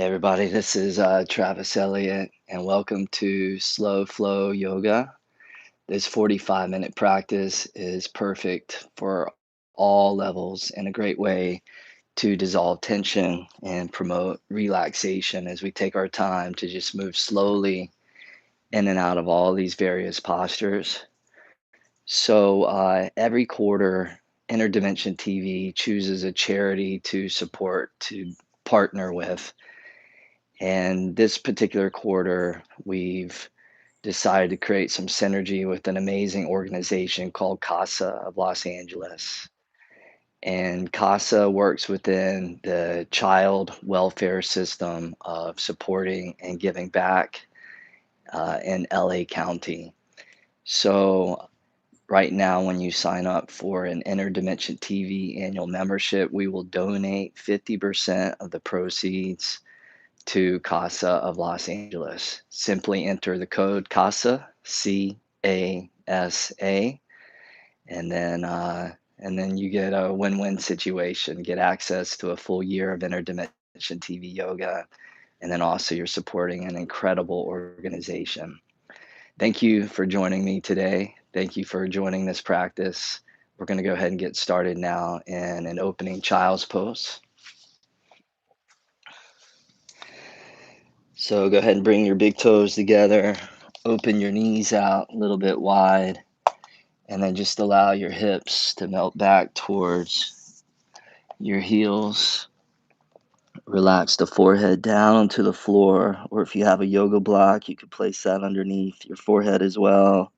Hey everybody, this is Travis Eliot, and welcome to Slow Flow Yoga. This 45-minute practice is perfect for all levels and a great way to dissolve tension and promote relaxation as we take our time to just move slowly in and out of all these various postures. So every quarter, Interdimension TV chooses a charity to support, to partner with. And this particular quarter, we've decided to create some synergy with an amazing organization called CASA of Los Angeles. And CASA works within the child welfare system of supporting and giving back in LA County. So, right now, when you sign up for an Interdimension TV annual membership, we will donate 50% of the proceeds to CASA of Los Angeles. Simply enter the code CASA, CASA, and then you get a win-win situation. Get access to a full year of Interdimension TV yoga, and then also you're supporting an incredible organization. Thank you for joining me today. Thank you for joining this practice. We're going to go ahead and get started now in an opening child's pose. So go ahead and bring your big toes together, open your knees out a little bit wide, and then just allow your hips to melt back towards your heels. Relax the forehead down to the floor, or if you have a yoga block, you could place that underneath your forehead as well.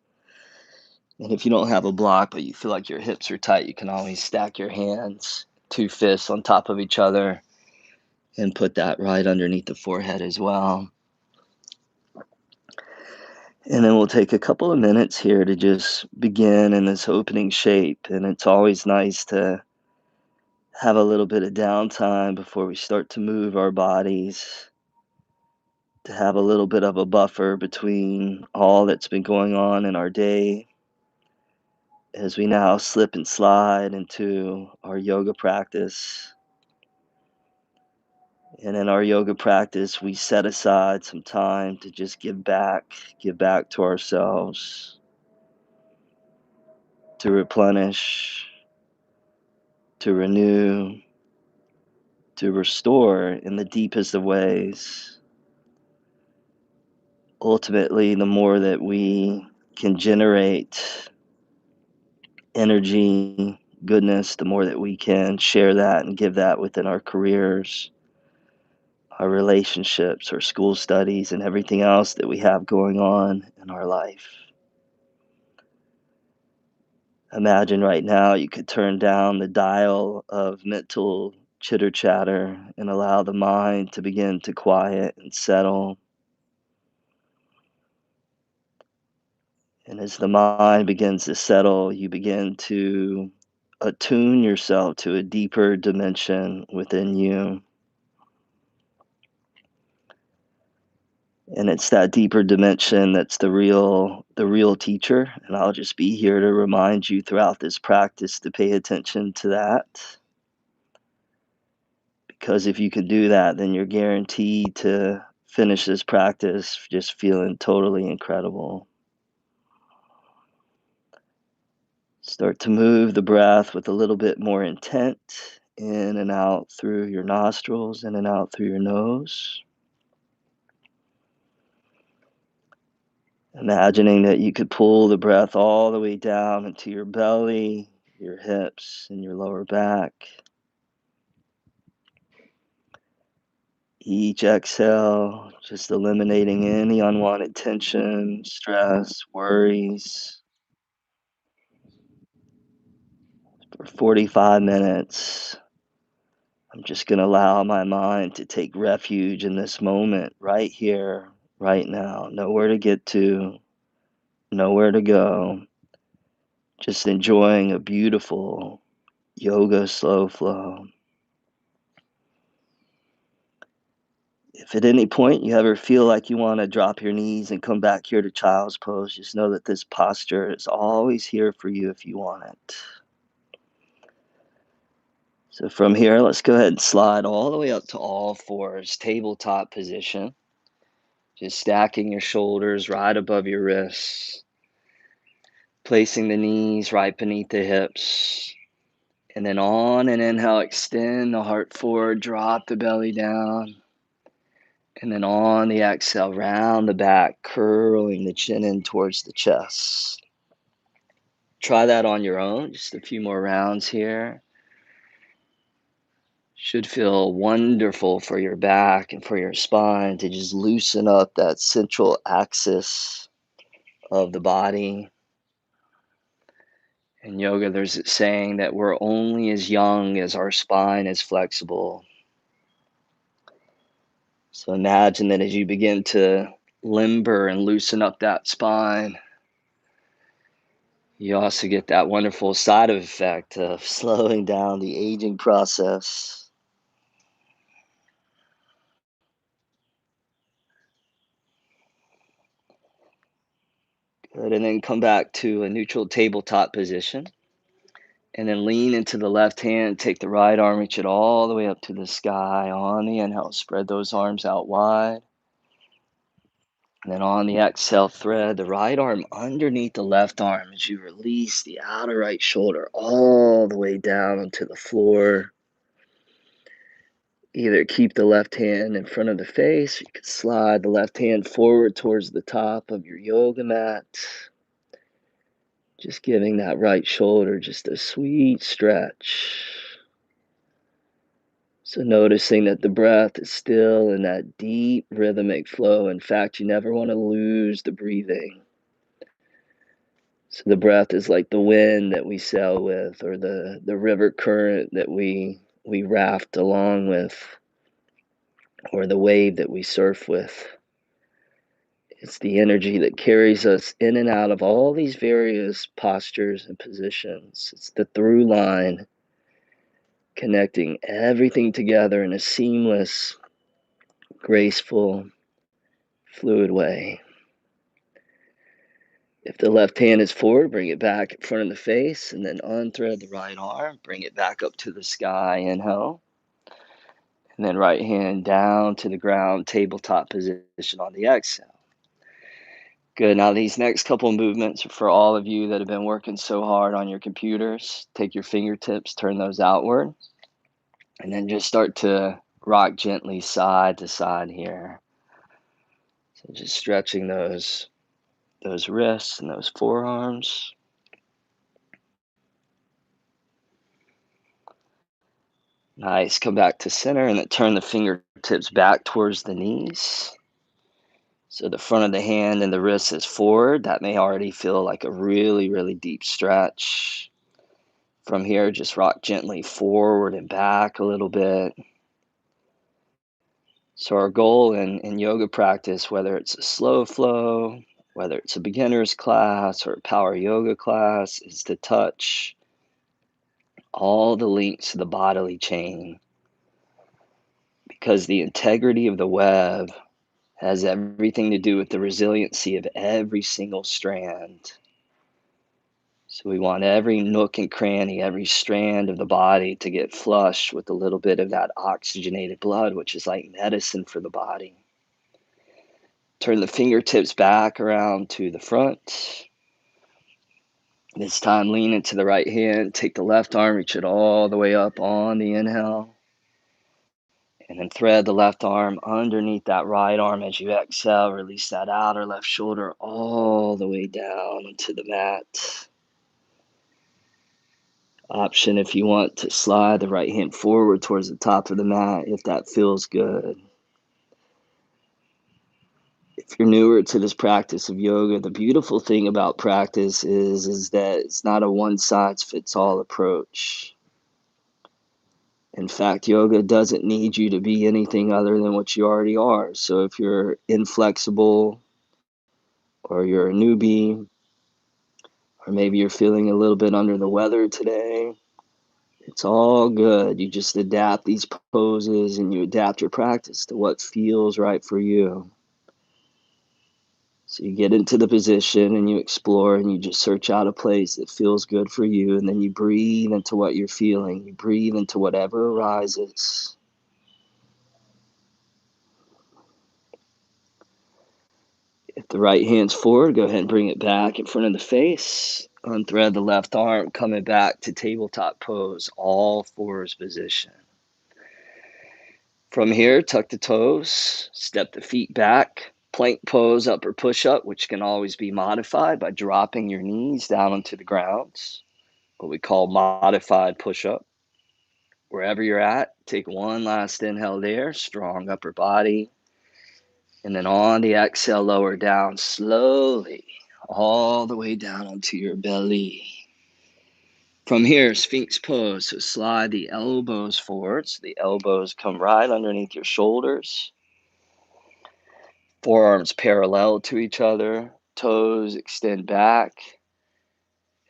And if you don't have a block, but you feel like your hips are tight, you can always stack your hands, two fists on top of each other, and put that right underneath the forehead as well. And then we'll take a couple of minutes here to just begin in this opening shape. And it's always nice to have a little bit of downtime before we start to move our bodies, to have a little bit of a buffer between all that's been going on in our day as we now slip and slide into our yoga practice. And in our yoga practice, we set aside some time to just give back to ourselves, to replenish, to renew, to restore in the deepest of ways. Ultimately, the more that we can generate energy, goodness, the more that we can share that and give that within our careers, our relationships, our school studies, and everything else that we have going on in our life. Imagine right now you could turn down the dial of mental chitter chatter and allow the mind to begin to quiet and settle. And as the mind begins to settle, you begin to attune yourself to a deeper dimension within you. And it's that deeper dimension that's the real teacher. And I'll just be here to remind you throughout this practice to pay attention to that. Because if you can do that, then you're guaranteed to finish this practice just feeling totally incredible. Start to move the breath with a little bit more intent, in and out through your nostrils, in and out through your nose. Imagining that you could pull the breath all the way down into your belly, your hips, and your lower back. Each exhale, just eliminating any unwanted tension, stress, worries. For 45 minutes, I'm just going to allow my mind to take refuge in this moment, right here, right now. Nowhere to get to, nowhere to go. Just enjoying a beautiful yoga slow flow. If at any point you ever feel like you want to drop your knees and come back here to child's pose, just know that this posture is always here for you if you want it. So from here, let's go ahead and slide all the way up to all fours, tabletop position. Just stacking your shoulders right above your wrists, placing the knees right beneath the hips. And then on an inhale, extend the heart forward, drop the belly down. And then on the exhale, round the back, curling the chin in towards the chest. Try that on your own, just a few more rounds here. Should feel wonderful for your back and for your spine to just loosen up that central axis of the body. In yoga, there's a saying that we're only as young as our spine is flexible. So imagine that as you begin to limber and loosen up that spine, you also get that wonderful side effect of slowing down the aging process. Good, and then come back to a neutral tabletop position. And then lean into the left hand, take the right arm, reach it all the way up to the sky. On the inhale, spread those arms out wide. And then on the exhale, thread the right arm underneath the left arm as you release the outer right shoulder all the way down onto the floor. Either keep the left hand in front of the face, or you can slide the left hand forward towards the top of your yoga mat. Just giving that right shoulder just a sweet stretch. So noticing that the breath is still in that deep rhythmic flow. In fact, you never want to lose the breathing. So the breath is like the wind that we sail with, or the river current that we raft along with, or the wave that we surf with. It's the energy that carries us in and out of all these various postures and positions. It's the through line connecting everything together in a seamless, graceful, fluid way. If the left hand is forward, bring it back in front of the face, and then unthread the right arm. Bring it back up to the sky, inhale. And then right hand down to the ground, tabletop position on the exhale. Good. Now these next couple of movements are for all of you that have been working so hard on your computers. Take your fingertips, turn those outward, and then just start to rock gently side to side here. So just stretching those wrists and those forearms. Nice. Come back to center and then turn the fingertips back towards the knees. So the front of the hand and the wrist is forward. That may already feel like a really, really deep stretch. From here, just rock gently forward and back a little bit. So our goal in yoga practice, whether it's a slow flow, whether it's a beginner's class or a power yoga class, is to touch all the links to the bodily chain. Because the integrity of the web has everything to do with the resiliency of every single strand. So we want every nook and cranny, every strand of the body to get flushed with a little bit of that oxygenated blood, which is like medicine for the body. Turn the fingertips back around to the front. This time, lean into the right hand. Take the left arm, reach it all the way up on the inhale. And then thread the left arm underneath that right arm as you exhale. Release that outer left shoulder all the way down into the mat. Option if you want to slide the right hand forward towards the top of the mat if that feels good. If you're newer to this practice of yoga, the beautiful thing about practice is that it's not a one-size-fits-all approach. In fact, yoga doesn't need you to be anything other than what you already are. So if you're inflexible, or you're a newbie, or maybe you're feeling a little bit under the weather today, it's all good. You just adapt these poses and you adapt your practice to what feels right for you. So you get into the position and you explore and you just search out a place that feels good for you. And then you breathe into what you're feeling. You breathe into whatever arises. If the right hand's forward, go ahead and bring it back in front of the face. Unthread the left arm, coming back to tabletop pose, all fours position. From here, tuck the toes, step the feet back, plank pose, upper push-up, which can always be modified by dropping your knees down onto the ground, what we call modified push-up. Wherever you're at, take one last inhale there, strong upper body. And then on the exhale, lower down slowly, all the way down onto your belly. From here, Sphinx Pose. So slide the elbows forward. So the elbows come right underneath your shoulders. Forearms parallel to each other. Toes extend back.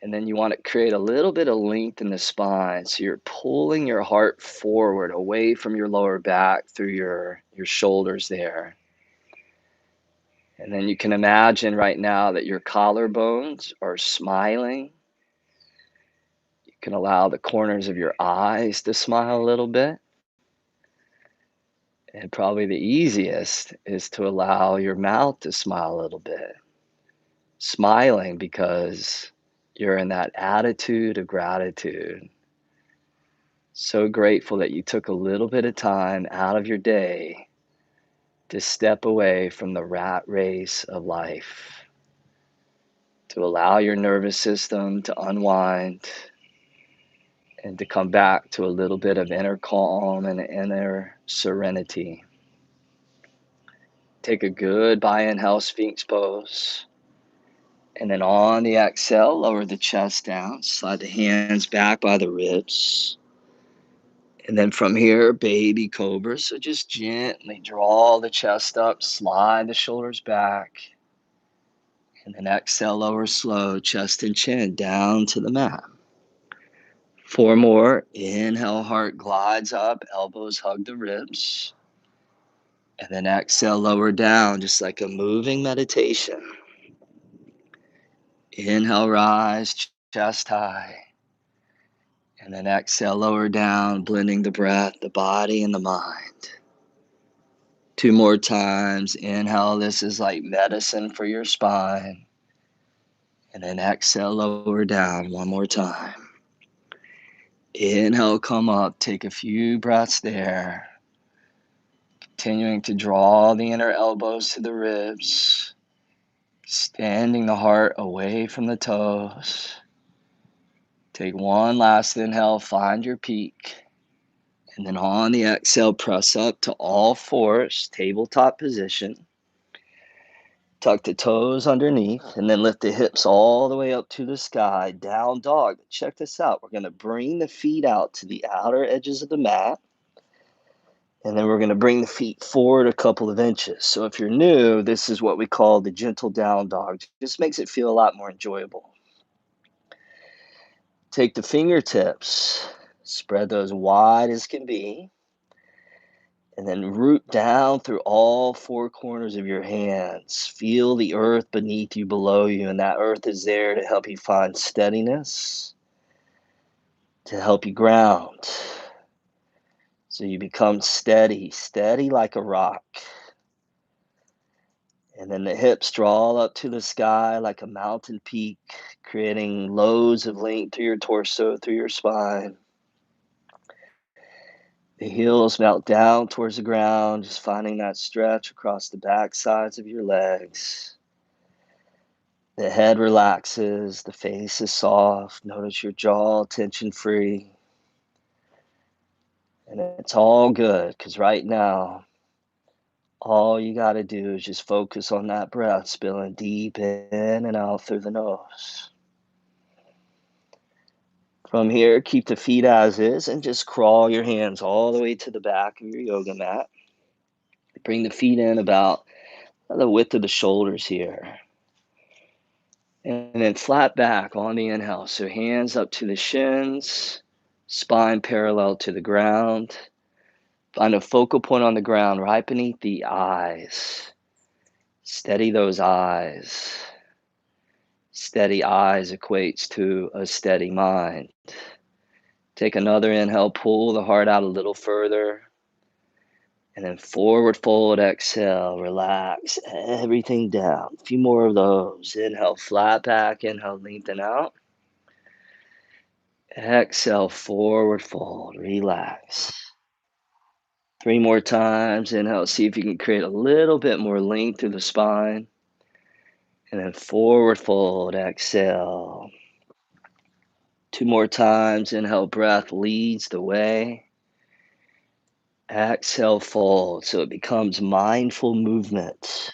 And then you want to create a little bit of length in the spine. So you're pulling your heart forward, away from your lower back through your shoulders there. And then you can imagine right now that your collarbones are smiling. You can allow the corners of your eyes to smile a little bit. And probably the easiest is to allow your mouth to smile a little bit. Smiling because you're in that attitude of gratitude. So grateful that you took a little bit of time out of your day to step away from the rat race of life, to allow your nervous system to unwind and to come back to a little bit of inner calm and inner serenity. Take a good inhale, Sphinx Pose. And then on the exhale, lower the chest down, slide the hands back by the ribs. And then from here, baby cobra. So just gently draw the chest up, slide the shoulders back. And then exhale, lower slow, chest and chin down to the mat. 4 more. Inhale, heart glides up, elbows hug the ribs. And then exhale, lower down, just like a moving meditation. Inhale, rise, chest high. And then exhale, lower down, blending the breath, the body, and the mind. 2 more times. Inhale, this is like medicine for your spine. And then exhale, lower down 1 more time. Inhale, come up, take a few breaths there. Continuing to draw the inner elbows to the ribs. Extending the heart away from the toes. Take 1 last inhale, find your peak. And then on the exhale, press up to all fours, tabletop position. Tuck the toes underneath and then lift the hips all the way up to the sky, down dog. Check this out. We're going to bring the feet out to the outer edges of the mat. And then we're going to bring the feet forward a couple of inches. So if you're new, this is what we call the gentle down dog. Just makes it feel a lot more enjoyable. Take the fingertips, spread those wide as can be. And then root down through all 4 corners of your hands. Feel the earth beneath you, below you, and that earth is there to help you find steadiness, to help you ground. So you become steady, steady like a rock. And then the hips draw up to the sky like a mountain peak, creating loads of length through your torso, through your spine. The heels melt down towards the ground, just finding that stretch across the back sides of your legs. The head relaxes, the face is soft. Notice your jaw tension-free. And it's all good because right now, all you got to do is just focus on that breath, spilling deep in and out through the nose. From here, keep the feet as is and just crawl your hands all the way to the back of your yoga mat. Bring the feet in about the width of the shoulders here. And then flat back on the inhale. So hands up to the shins, spine parallel to the ground. Find a focal point on the ground right beneath the eyes. Steady those eyes. Steady eyes equates to a steady mind. Take another inhale, pull the heart out a little further. And then forward fold, exhale, relax everything down. A few more of those. Inhale, flat back. Inhale, lengthen out. Exhale, forward fold, relax. 3 more times. Inhale, see if you can create a little bit more length through the spine. And then forward fold, exhale. 2 more times. Inhale, breath leads the way. Exhale, fold. So it becomes mindful movement.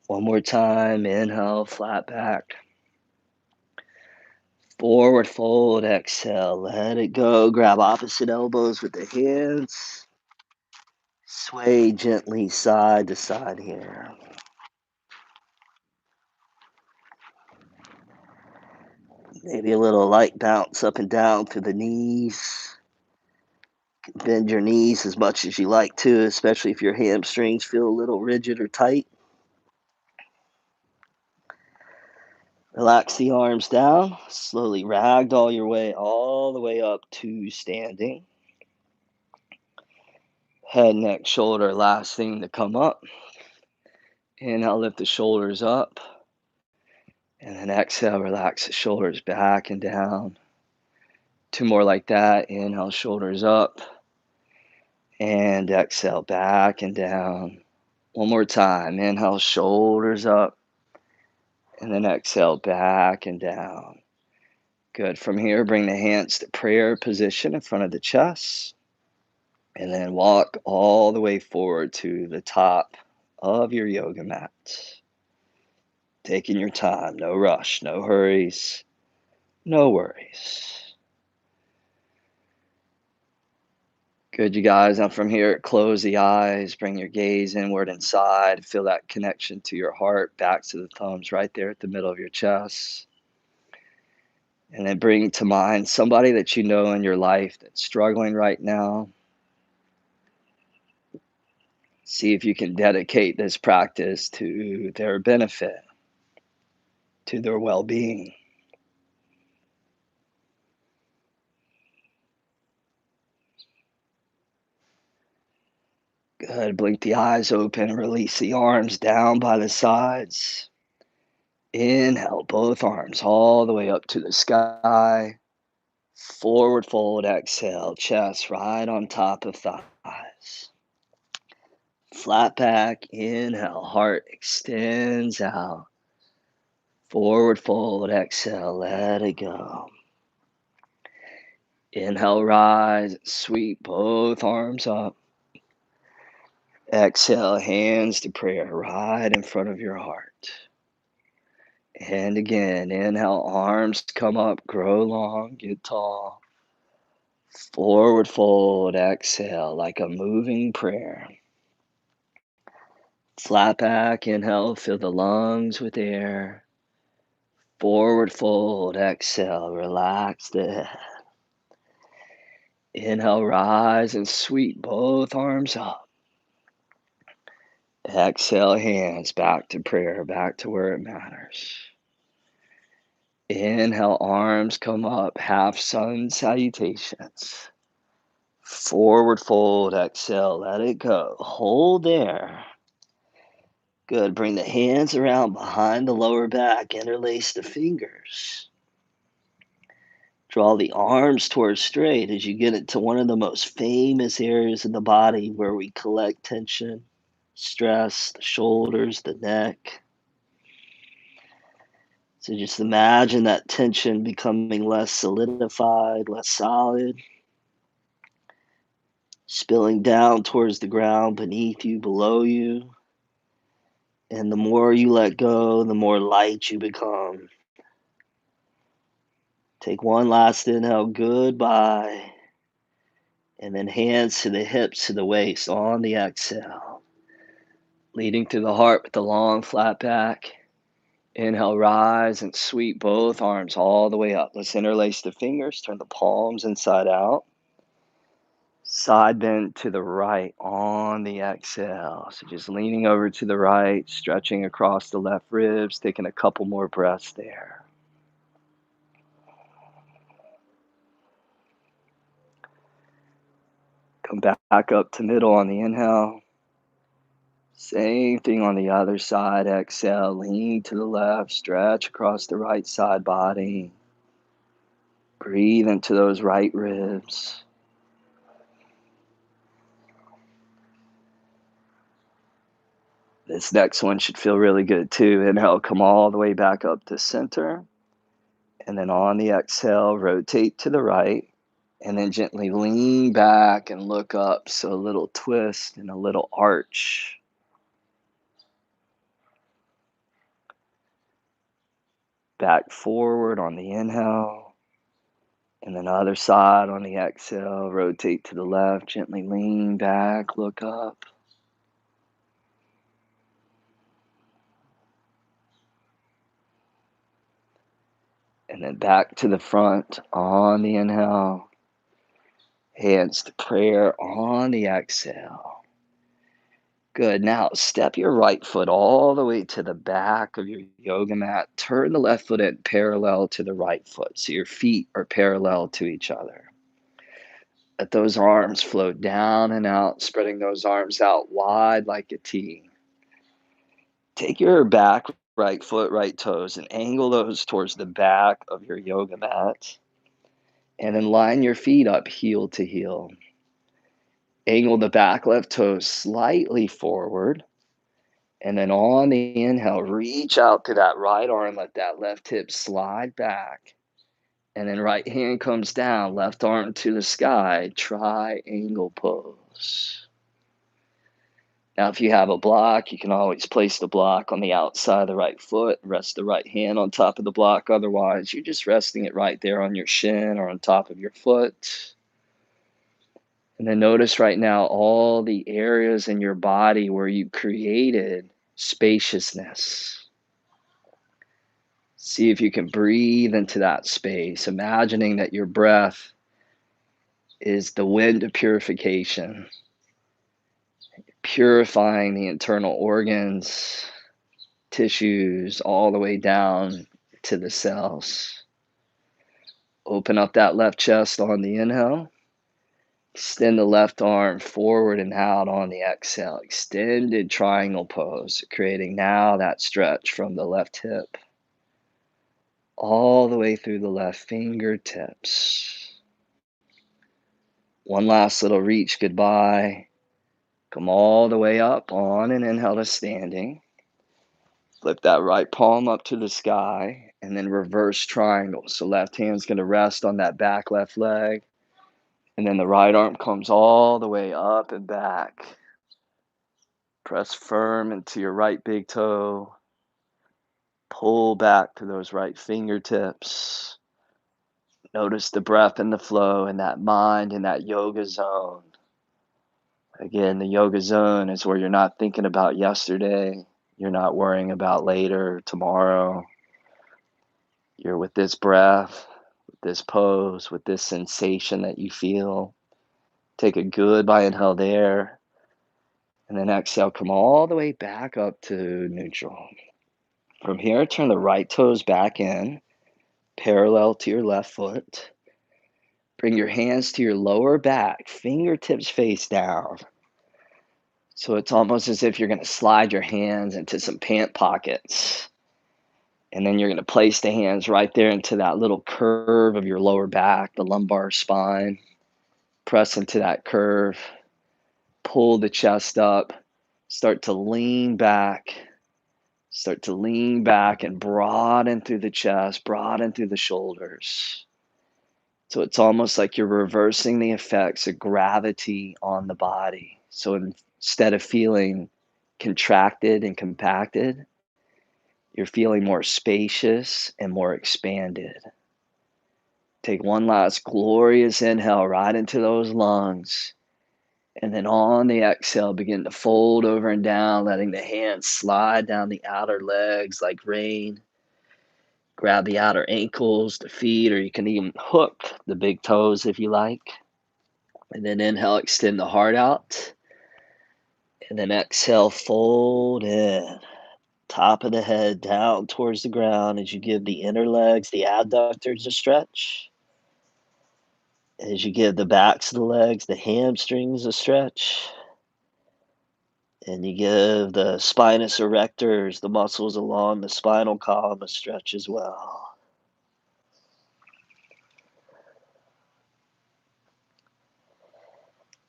1 more time. Inhale, flat back. Forward fold, exhale. Let it go. Grab opposite elbows with the hands. Sway gently side to side here. Maybe a little light bounce up and down through the knees. Bend your knees as much as you like to, especially if your hamstrings feel a little rigid or tight. Relax the arms down. Slowly ragdoll your way all the way up to standing. Head, neck, shoulder, last thing to come up. Inhale, lift the shoulders up. And then exhale, relax the shoulders back and down. 2 more like that. Inhale, shoulders up. And exhale, back and down. 1 more time. Inhale, shoulders up. And then exhale, back and down. Good. From here, bring the hands to prayer position in front of the chest. And then walk all the way forward to the top of your yoga mat. Taking your time. No rush, no hurries, no worries. Good, you guys. Now from here, close the eyes, bring your gaze inward inside. Feel that connection to your heart, back to the thumbs right there at the middle of your chest. And then bring to mind somebody that you know in your life that's struggling right now. See if you can dedicate this practice to their benefit, to their well-being. Good. Blink the eyes open, release the arms down by the sides. Inhale, both arms all the way up to the sky. Forward fold, exhale, chest right on top of thighs. Flat back, inhale, heart extends out. Forward fold, exhale, let it go. Inhale, rise, sweep both arms up. Exhale, hands to prayer right in front of your heart. And again, inhale, arms come up, grow long, get tall. Forward fold, exhale, like a moving prayer. Flat back, inhale, fill the lungs with air. Forward fold, exhale, relax the head. Inhale, rise and sweep both arms up. Exhale, hands back to prayer, back to where it matters. Inhale, arms come up, half sun salutations. Forward fold, exhale, let it go. Hold there. Good. Bring the hands around behind the lower back, interlace the fingers. Draw the arms towards straight as you get into one of the most famous areas of the body where we collect tension, stress, the shoulders, the neck. So just imagine that tension becoming less solidified, less solid, spilling down towards the ground beneath you, below you. And the more you let go, the more light you become. Take one last inhale, goodbye. And then hands to the hips, to the waist on the exhale. Leading through the heart with the long flat back. Inhale, rise and sweep both arms all the way up. Let's interlace the fingers, turn the palms inside out. Side bend to the right on the exhale. So just leaning over to the right, stretching across the left ribs, taking a couple more breaths there. Come back up to middle on the inhale. Same thing on the other side. Exhale, lean to the left, stretch across the right side body. Breathe into those right ribs. This next one should feel really good too. Inhale, come all the way back up to center. And then on the exhale, rotate to the right. And then gently lean back and look up. So a little twist and a little arch. Back forward on the inhale. And then other side on the exhale, rotate to the left, gently lean back, look up. And then back to the front on the inhale. Hands to prayer on the exhale. Good. Now step your right foot all the way to the back of your yoga mat. Turn the left foot in parallel to the right foot. So your feet are parallel to each other. Let those arms float down and out, spreading those arms out wide like a T. Take your back right foot, right toes, and angle those towards the back of your yoga mat. And then line your feet up heel to heel. Angle the back left toe slightly forward. And then on the inhale, reach out to that right arm, let that left hip slide back. And then right hand comes down, left arm to the sky, triangle pose. Now, if you have a block, you can always place the block on the outside of the right foot, rest the right hand on top of the block. Otherwise, you're just resting it right there on your shin or on top of your foot. And then notice right now all the areas in your body where you created spaciousness. See if you can breathe into that space, imagining that your breath is the wind of purification, purifying the internal organs, tissues, all the way down to the cells. Open up that left chest on the inhale. Extend the left arm forward and out on the exhale. Extended triangle pose, creating now that stretch from the left hip all the way through the left fingertips. One last little reach goodbye. Come all the way up on an inhale to standing. Flip that right palm up to the sky and then reverse triangle. So left hand's going to rest on that back left leg. And then the right arm comes all the way up and back. Press firm into your right big toe. Pull back to those right fingertips. Notice the breath and the flow and that mind in that yoga zone. Again, the yoga zone is where you're not thinking about yesterday. You're not worrying about later, tomorrow. You're with this breath, with this pose, with this sensation that you feel. Take a goodbye inhale there. And then exhale, come all the way back up to neutral. From here, turn the right toes back in, parallel to your left foot. Bring your hands to your lower back, fingertips face down. So it's almost as if you're going to slide your hands into some pant pockets. And then you're going to place the hands right there into that little curve of your lower back, the lumbar spine. Press into that curve. Pull the chest up. Start to lean back. Start to lean back and broaden through the chest, broaden through the shoulders. So it's almost like you're reversing the effects of gravity on the body. So instead of feeling contracted and compacted, you're feeling more spacious and more expanded. Take one last glorious inhale right into those lungs. And then on the exhale, begin to fold over and down, letting the hands slide down the outer legs like rain. Grab the outer ankles, the feet, or you can even hook the big toes if you like. And then inhale, extend the heart out. And then exhale, fold in. Top of the head down towards the ground as you give the inner legs, the abductors a stretch. As you give the backs of the legs, the hamstrings a stretch. And you give the spinous erectors, the muscles along the spinal column, a stretch as well.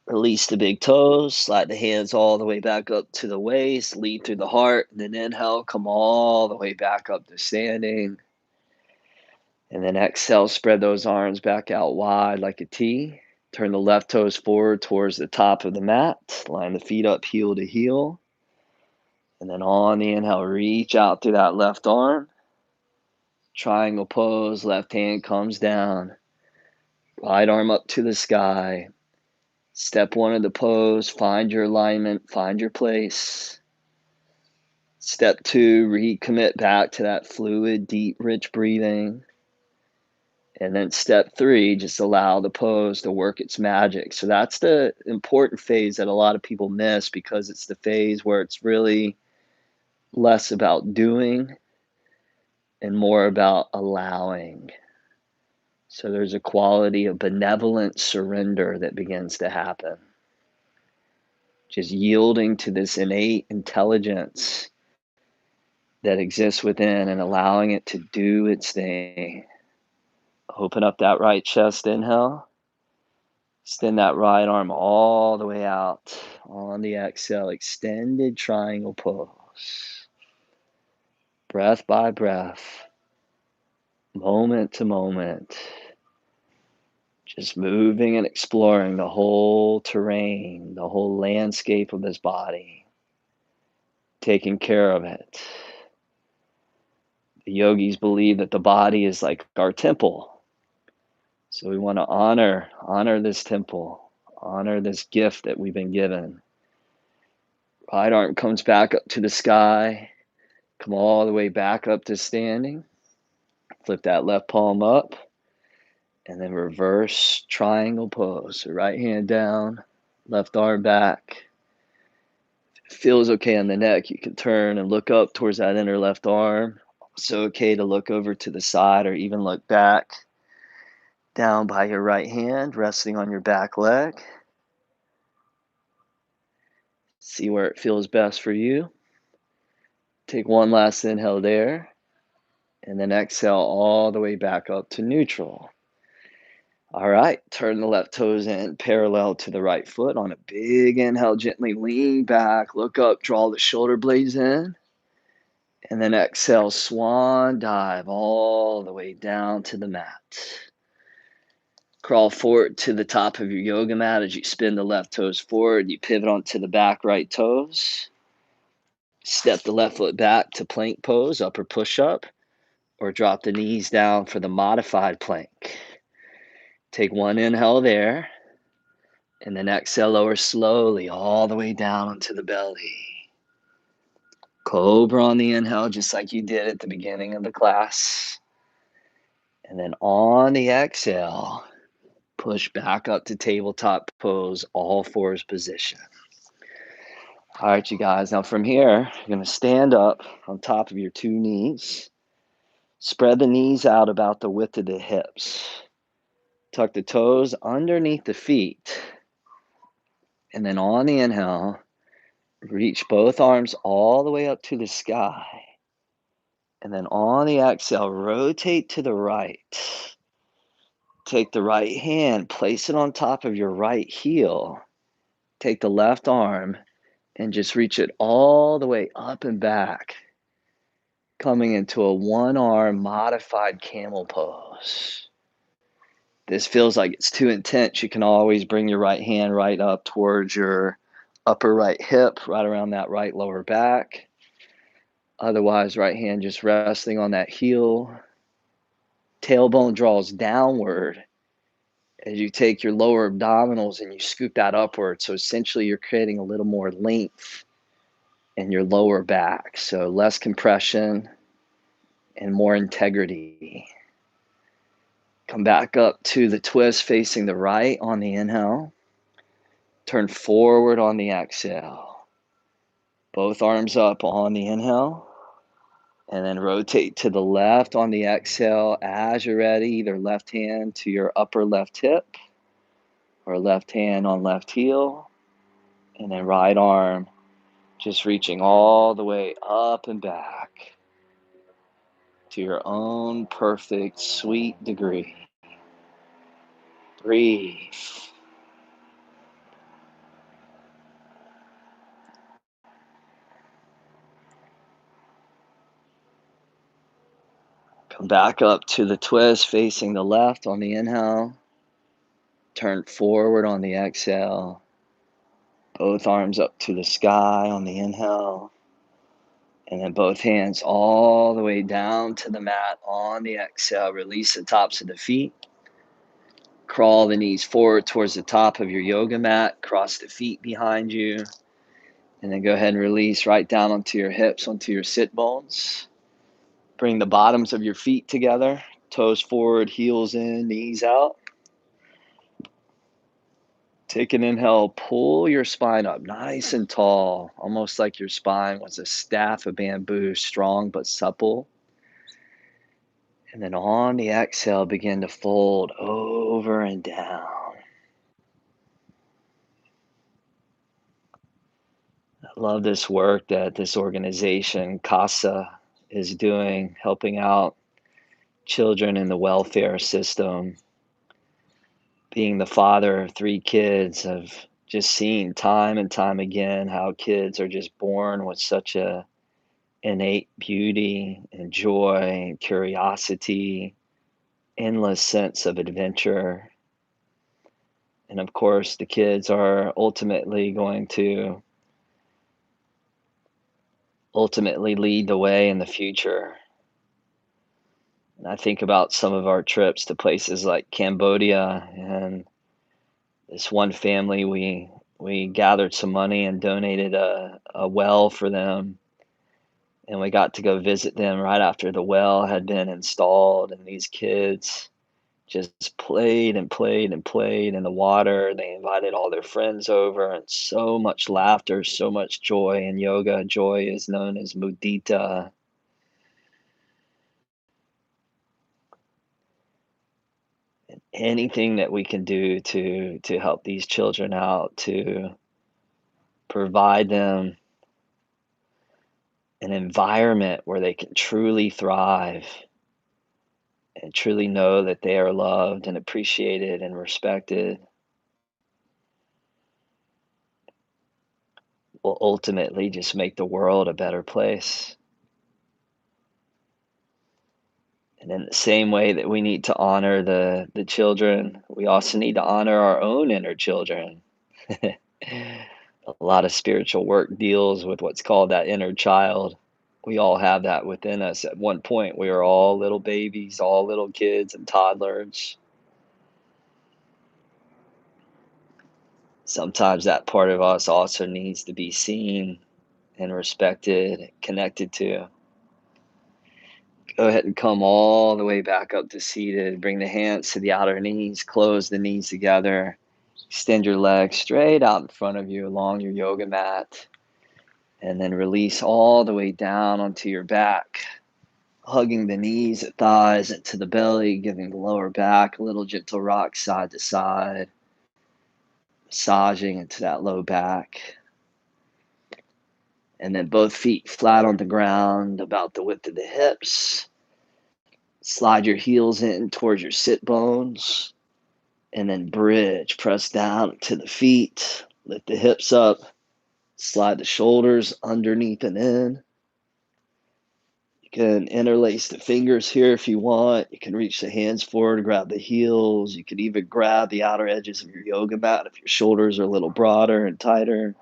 Release the big toes, slide the hands all the way back up to the waist, lead through the heart, and then inhale, come all the way back up to standing. And then exhale, spread those arms back out wide like a T. Turn the left toes forward towards the top of the mat. Line the feet up heel to heel. And then on the inhale, reach out through that left arm. Triangle pose, left hand comes down. Right arm up to the sky. Step one of the pose, find your alignment, find your place. Step two, recommit back to that fluid, deep, rich breathing. And then step three, just allow the pose to work its magic. So that's the important phase that a lot of people miss, because it's the phase where it's really less about doing and more about allowing. So there's a quality of benevolent surrender that begins to happen. Just yielding to this innate intelligence that exists within and allowing it to do its thing. Open up that right chest, inhale. Extend that right arm all the way out. On the exhale, extended triangle pose. Breath by breath, moment to moment. Just moving and exploring the whole terrain, the whole landscape of this body. Taking care of it. The yogis believe that the body is like our temple. So we want to honor this temple, honor this gift that we've been given. Right arm comes back up to the sky. Come all the way back up to standing. Flip that left palm up. And then reverse triangle pose. So right hand down, left arm back. If it feels okay on the neck, you can turn and look up towards that inner left arm. It's okay to look over to the side or even look back. Down by your right hand, resting on your back leg. See where it feels best for you. Take one last inhale there. And then exhale all the way back up to neutral. All right, turn the left toes in parallel to the right foot. On a big inhale, gently lean back, look up, draw the shoulder blades in. And then exhale, swan dive all the way down to the mat. Crawl forward to the top of your yoga mat as you spin the left toes forward. You pivot onto the back right toes. Step the left foot back to plank pose, upper push-up, or drop the knees down for the modified plank. Take one inhale there, and then exhale, lower slowly all the way down onto the belly. Cobra on the inhale, just like you did at the beginning of the class. And then on the exhale, push back up to tabletop pose, all fours position. All right, you guys. Now from here, you're going to stand up on top of your two knees. Spread the knees out about the width of the hips. Tuck the toes underneath the feet. And then on the inhale, reach both arms all the way up to the sky. And then on the exhale, rotate to the right. Take the right hand, place it on top of your right heel. Take the left arm and just reach it all the way up and back, coming into a one-arm modified camel pose. This feels like it's too intense. You can always bring your right hand right up towards your upper right hip, right around that right lower back. Otherwise, right hand just resting on that heel. Tailbone draws downward as you take your lower abdominals and you scoop that upward. So essentially you're creating a little more length in your lower back. So less compression and more integrity. Come back up to the twist facing the right on the inhale. Turn forward on the exhale. Both arms up on the inhale. And then rotate to the left on the exhale as you're ready. Either left hand to your upper left hip or left hand on left heel. And then right arm just reaching all the way up and back to your own perfect, sweet degree. Breathe. Come back up to the twist facing the left on the inhale. Turn forward on the exhale. Both arms up to the sky on the inhale. And then both hands all the way down to the mat on the exhale. Release the tops of the feet. Crawl the knees forward towards the top of your yoga mat. Cross the feet behind you. And then go ahead and release right down onto your hips, onto your sit bones. Bring the bottoms of your feet together. Toes forward, heels in, knees out. Take an inhale, pull your spine up nice and tall, almost like your spine was a staff of bamboo, strong but supple. And then on the exhale, begin to fold over and down. I love this work that this organization, CASA, is doing, helping out children in the welfare system. Being the father of 3 kids, I've just seen time and time again how kids are just born with such a innate beauty and joy and curiosity, endless sense of adventure. And of course, the kids are ultimately lead the way in the future. And I think about some of our trips to places like Cambodia, and this one family, we gathered some money and donated a well for them. And we got to go visit them right after the well had been installed. And these kids just played and played and played in the water. They invited all their friends over, and so much laughter, so much joy. In yoga, joy is known as mudita. Anything that we can do to help these children out, to provide them an environment where they can truly thrive and truly know that they are loved and appreciated and respected, will ultimately just make the world a better place. And in the same way that we need to honor the children, we also need to honor our own inner children. A lot of spiritual work deals with what's called that inner child. We all have that within us. At one point, we were all little babies, all little kids and toddlers. Sometimes that part of us also needs to be seen and respected, connected to. Go ahead and come all the way back up to seated. Bring the hands to the outer knees. Close the knees together. Extend your legs straight out in front of you along your yoga mat. And then release all the way down onto your back, hugging the knees and thighs into the belly, giving the lower back a little gentle rock side to side, massaging into that low back. And then both feet flat on the ground, about the width of the hips. Slide your heels in towards your sit bones, and then bridge. Press down to the feet. Lift the hips up. Slide the shoulders underneath and in. You can interlace the fingers here if you want. You can reach the hands forward, grab the heels. You can even grab the outer edges of your yoga mat if your shoulders are a little broader and tighter.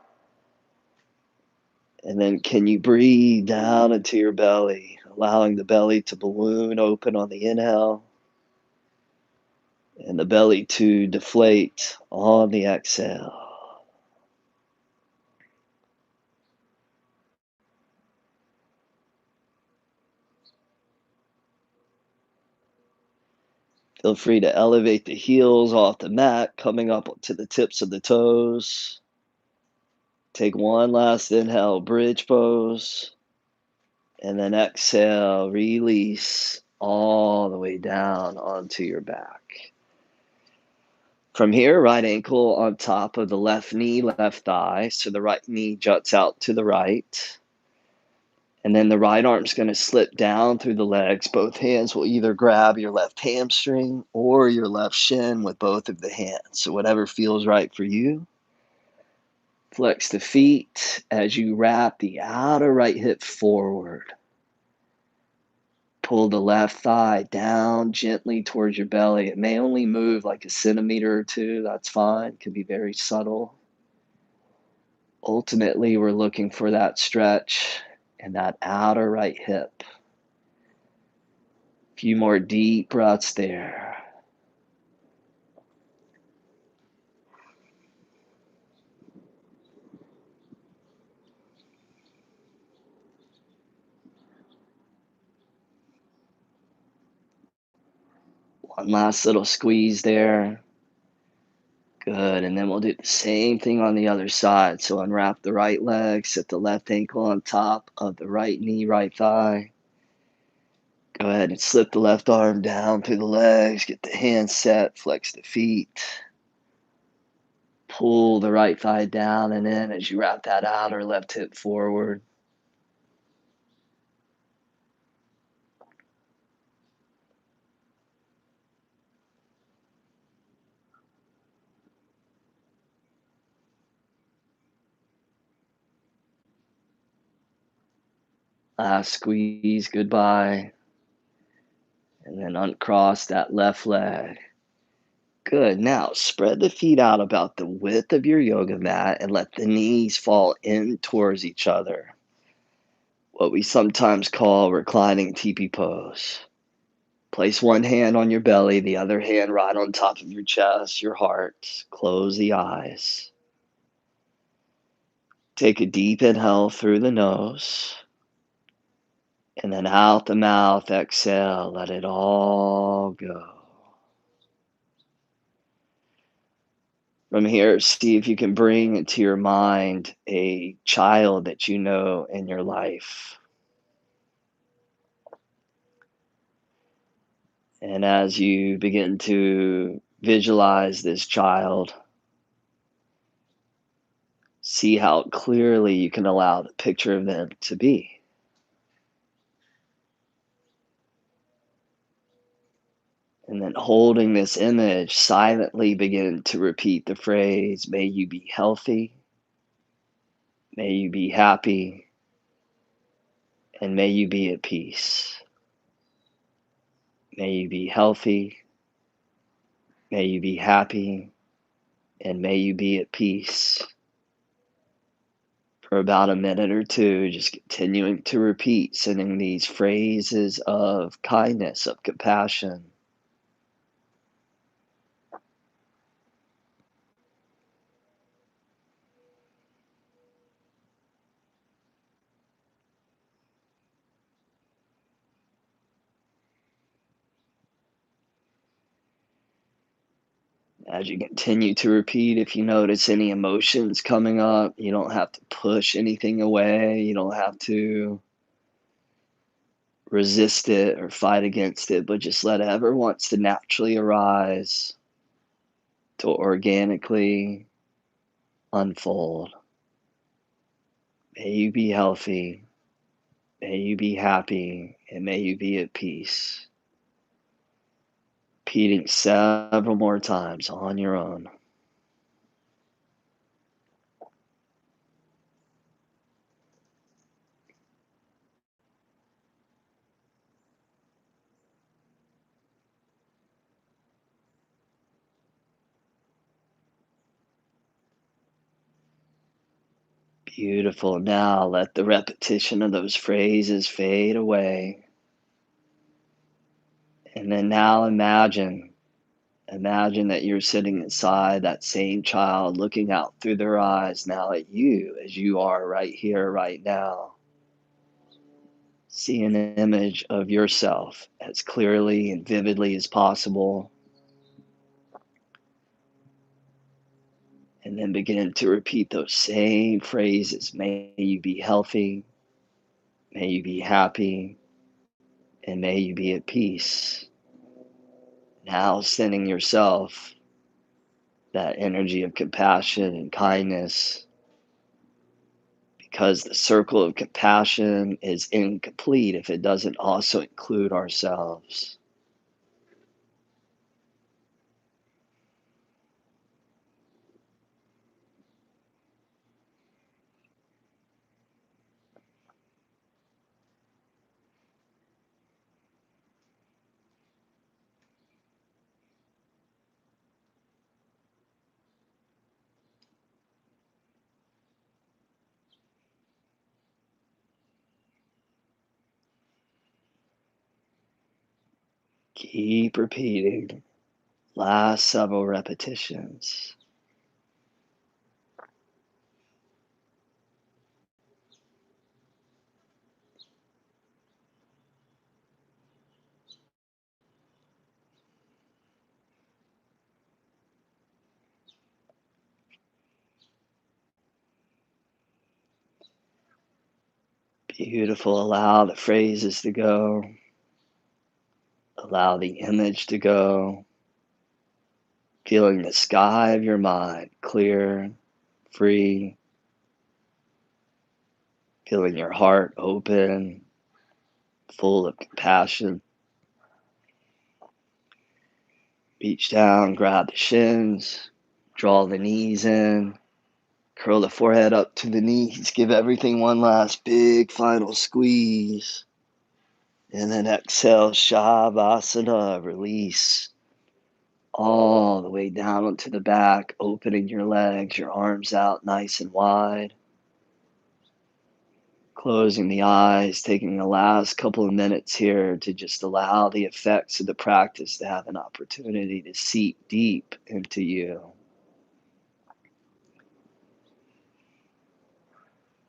And then can you breathe down into your belly, allowing the belly to balloon open on the inhale and the belly to deflate on the exhale. Feel free to elevate the heels off the mat, coming up to the tips of the toes. Take one last inhale, bridge pose. And then exhale, release all the way down onto your back. From here, right ankle on top of the left knee, left thigh. So the right knee juts out to the right. And then the right arm's going to slip down through the legs. Both hands will either grab your left hamstring or your left shin with both of the hands. So whatever feels right for you. Flex the feet as you wrap the outer right hip forward. Pull the left thigh down gently towards your belly. It may only move like a centimeter or two. That's fine. It can be very subtle. Ultimately, we're looking for that stretch in that outer right hip. A few more deep breaths there. One last little squeeze there. Good. And then we'll do the same thing on the other side. So unwrap the right leg, set the left ankle on top of the right knee, right thigh. Go ahead and slip the left arm down through the legs, get the hands set, flex the feet. Pull the right thigh down and in as you wrap that outer left hip forward. Last squeeze, goodbye. And then uncross that left leg. Good. Now spread the feet out about the width of your yoga mat and let the knees fall in towards each other. What we sometimes call reclining teepee pose. Place one hand on your belly, the other hand right on top of your chest, your heart. Close the eyes. Take a deep inhale through the nose. And then out the mouth, exhale, let it all go. From here, see if you can bring into your mind a child that you know in your life. And as you begin to visualize this child, see how clearly you can allow the picture of them to be. And then holding this image, silently begin to repeat the phrase, may you be healthy, may you be happy, and may you be at peace. May you be healthy, may you be happy, and may you be at peace. For about a minute or two, just continuing to repeat, sending these phrases of kindness, of compassion. As you continue to repeat, if you notice any emotions coming up, you don't have to push anything away. You don't have to resist it or fight against it, but just let whatever wants to naturally arise to organically unfold. May you be healthy, may you be happy, and may you be at peace. Repeating several more times on your own. Beautiful. Now let the repetition of those phrases fade away. And then now imagine that you're sitting inside that same child looking out through their eyes now at you as you are right here, right now. See an image of yourself as clearly and vividly as possible, and then begin to repeat those same phrases. May you be healthy, may you be happy, and may you be at peace. Now, sending yourself that energy of compassion and kindness, because the circle of compassion is incomplete if it doesn't also include ourselves. Keep repeating. Last several repetitions. Beautiful. Allow the phrases to go. Allow the image to go. Feeling the sky of your mind clear, free. Feeling your heart open, full of compassion. Reach down, grab the shins, draw the knees in, curl the forehead up to the knees. Give everything one last big final squeeze. And then exhale, Shavasana, release all the way down onto the back, opening your legs, your arms out nice and wide. Closing the eyes, taking the last couple of minutes here to just allow the effects of the practice to have an opportunity to seep deep into you.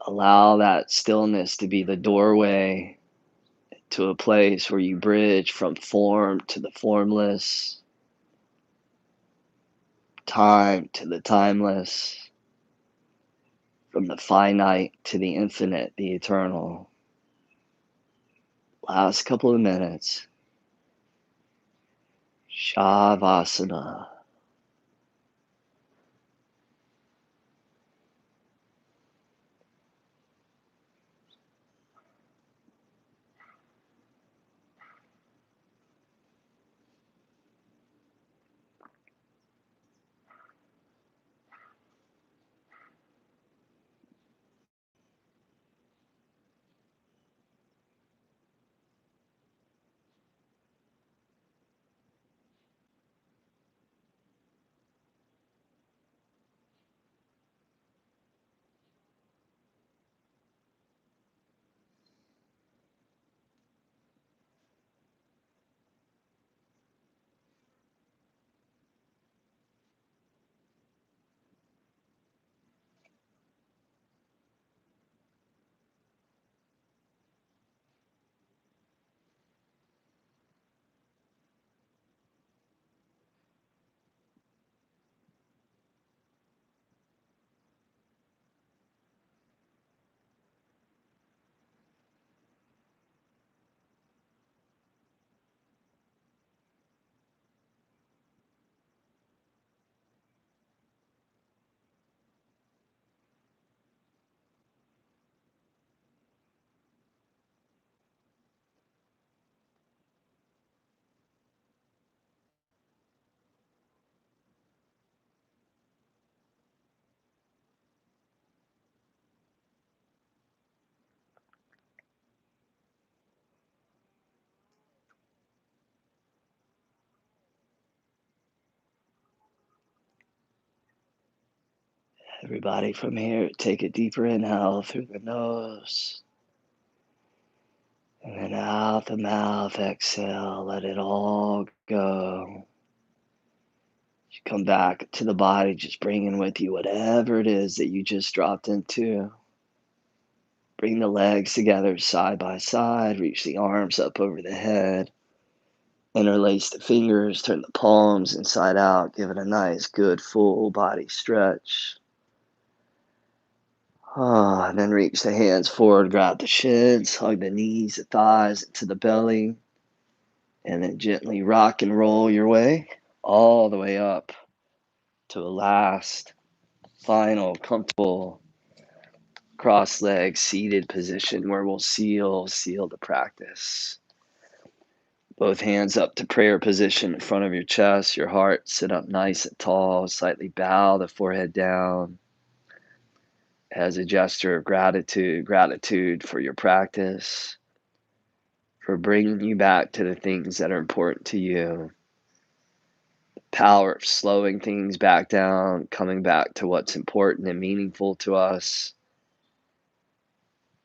Allow that stillness to be the doorway to a place where you bridge from form to the formless, time to the timeless, from the finite to the infinite, the eternal. Last couple of minutes. Shavasana. Everybody from here, take a deeper inhale through the nose. And then out the mouth, exhale, let it all go. You come back to the body, just bringing with you whatever it is that you just dropped into. Bring the legs together side by side. Reach the arms up over the head. Interlace the fingers. Turn the palms inside out. Give it a nice, good, full body stretch. And then reach the hands forward. Grab the shins. Hug the knees, the thighs, into the belly. And then gently rock and roll your way all the way up to a last, final, comfortable cross-legged seated position where we'll seal the practice. Both hands up to prayer position in front of your chest, your heart sit up nice and tall, slightly bow the forehead down as a gesture of gratitude for your practice, for bringing you back to the things that are important to you. Power of slowing things back down, coming back to what's important and meaningful to us,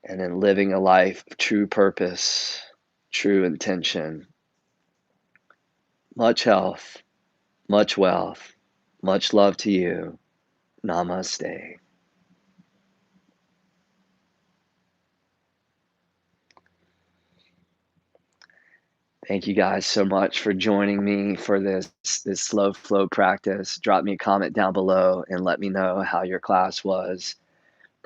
and then living a life of true purpose, true intention. Much health, much wealth, much love to you. Namaste. Thank you guys so much for joining me for this slow flow practice. Drop me a comment down below and let me know how your class was.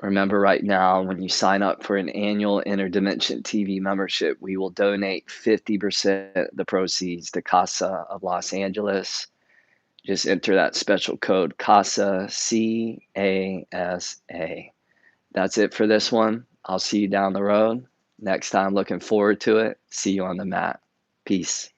Remember, right now, when you sign up for an annual Interdimension TV membership, we will donate 50% of the proceeds to CASA of Los Angeles. Just enter that special code CASA, C-A-S-A. That's it for this one. I'll see you down the road. Next time, looking forward to it. See you on the mat. Peace.